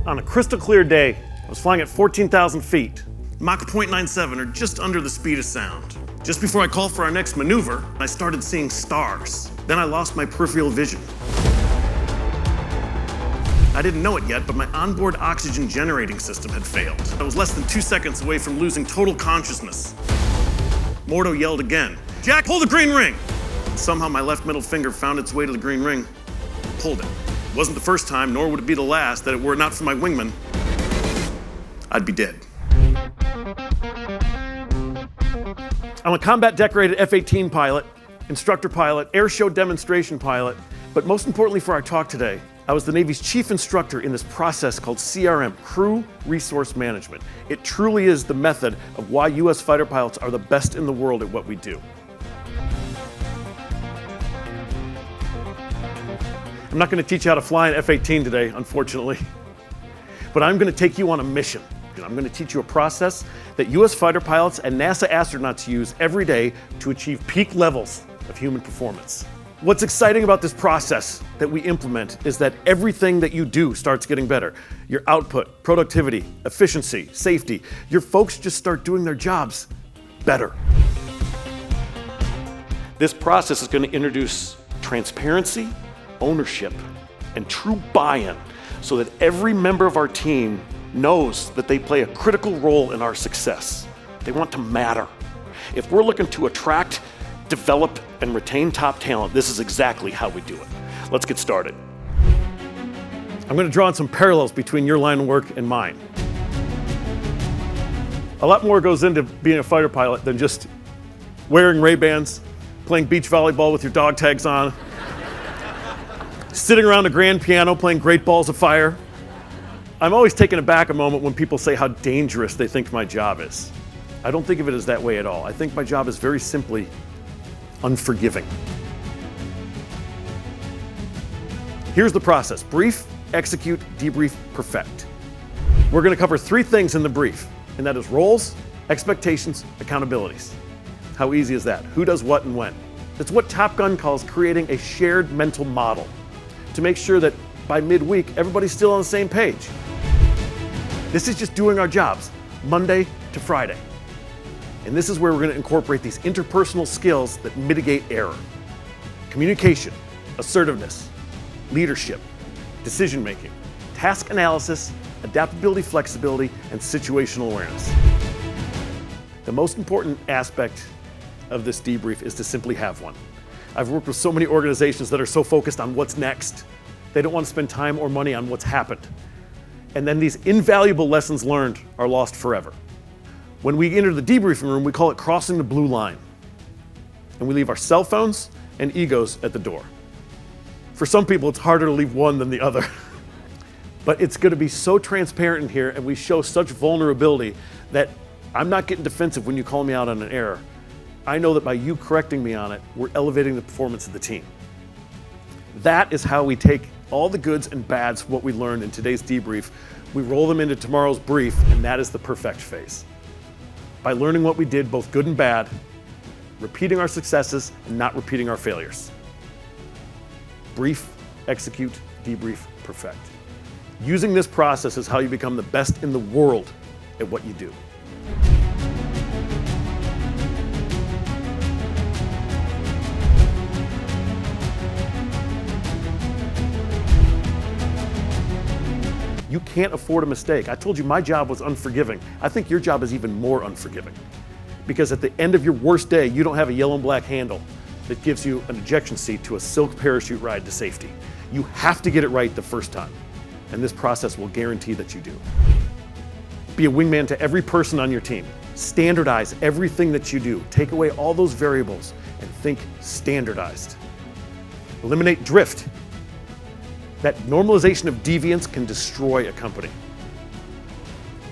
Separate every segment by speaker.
Speaker 1: On a crystal clear day, I was flying at 14,000 feet, Mach 0.97, or just under the speed of sound. Just before I called for our next maneuver, I started seeing stars. Then I lost my peripheral vision. I didn't know it yet, but my onboard oxygen generating system had failed. I was less than 2 seconds away from losing total consciousness. Mordo yelled again, "Jack, pull the green ring!" Somehow my left middle finger found its way to the green ring, pulled it. It wasn't the first time, nor would it be the last, that were it not for my wingman, I'd be dead. I'm a combat decorated F-18 pilot, instructor pilot, air show demonstration pilot, but most importantly for our talk today, I was the Navy's chief instructor in this process called CRM, Crew Resource Management. It truly is the method of why US fighter pilots are the best in the world at what we do. I'm not going to teach you how to fly an F-18 today, unfortunately, but I'm going to take you on a mission. I'm going to teach you a process that US fighter pilots and NASA astronauts use every day to achieve peak levels of human performance. What's exciting about this process that we implement is that everything that you do starts getting better. Your output, productivity, efficiency, safety. Your folks just start doing their jobs better. This process is going to introduce transparency, ownership, and true buy-in so that every member of our team knows that they play a critical role in our success. They want to matter. If we're looking to attract, develop, and retain top talent, this is exactly how we do it. Let's get started. I'm going to draw on some parallels between your line of work and mine. A lot more goes into being a fighter pilot than just wearing Ray-Bans, playing beach volleyball with your dog tags on, sitting around a grand piano playing Great Balls of Fire. I'm always taken aback a moment when people say how dangerous they think my job is. I don't think of it as that way at all. I think my job is very simply unforgiving. Here's the process: brief, execute, debrief, perfect. We're going to cover 3 things in the brief, and that is roles, expectations, accountabilities. How easy is that? Who does what and when? It's what Top Gun calls creating a shared mental model to make sure that by midweek, everybody's still on the same page. This is just doing our jobs, Monday to Friday. And this is where we're going to incorporate these interpersonal skills that mitigate error. Communication, assertiveness, leadership, decision-making, task analysis, adaptability, flexibility, and situational awareness. The most important aspect of this debrief is to simply have one. I've worked with so many organizations that are so focused on what's next. They don't want to spend time or money on what's happened. And then these invaluable lessons learned are lost forever. When we enter the debriefing room, we call it crossing the blue line. And we leave our cell phones and egos at the door. For some people, it's harder to leave one than the other. But it's going to be so transparent in here, and we show such vulnerability that I'm not getting defensive when you call me out on an error. I know that by you correcting me on it, we're elevating the performance of the team. That is how we take all the goods and bads, what we learned in today's debrief, we roll them into tomorrow's brief, and that is the perfect phase. By learning what we did, both good and bad, repeating our successes and not repeating our failures. Brief, execute, debrief, perfect. Using this process is how you become the best in the world at what you do. You can't afford a mistake. I told you my job was unforgiving. I think your job is even more unforgiving. Because at the end of your worst day, you don't have a yellow and black handle that gives you an ejection seat to a silk parachute ride to safety. You have to get it right the first time. And this process will guarantee that you do. Be a wingman to every person on your team. Standardize everything that you do. Take away all those variables and think standardized. Eliminate drift. That normalization of deviance can destroy a company.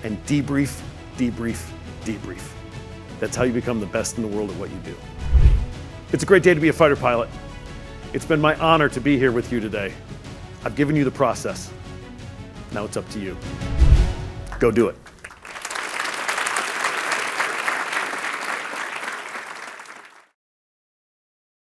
Speaker 1: And debrief, debrief, debrief. That's how you become the best in the world at what you do. It's a great day to be a fighter pilot. It's been my honor to be here with you today. I've given you the process. Now it's up to you. Go do it.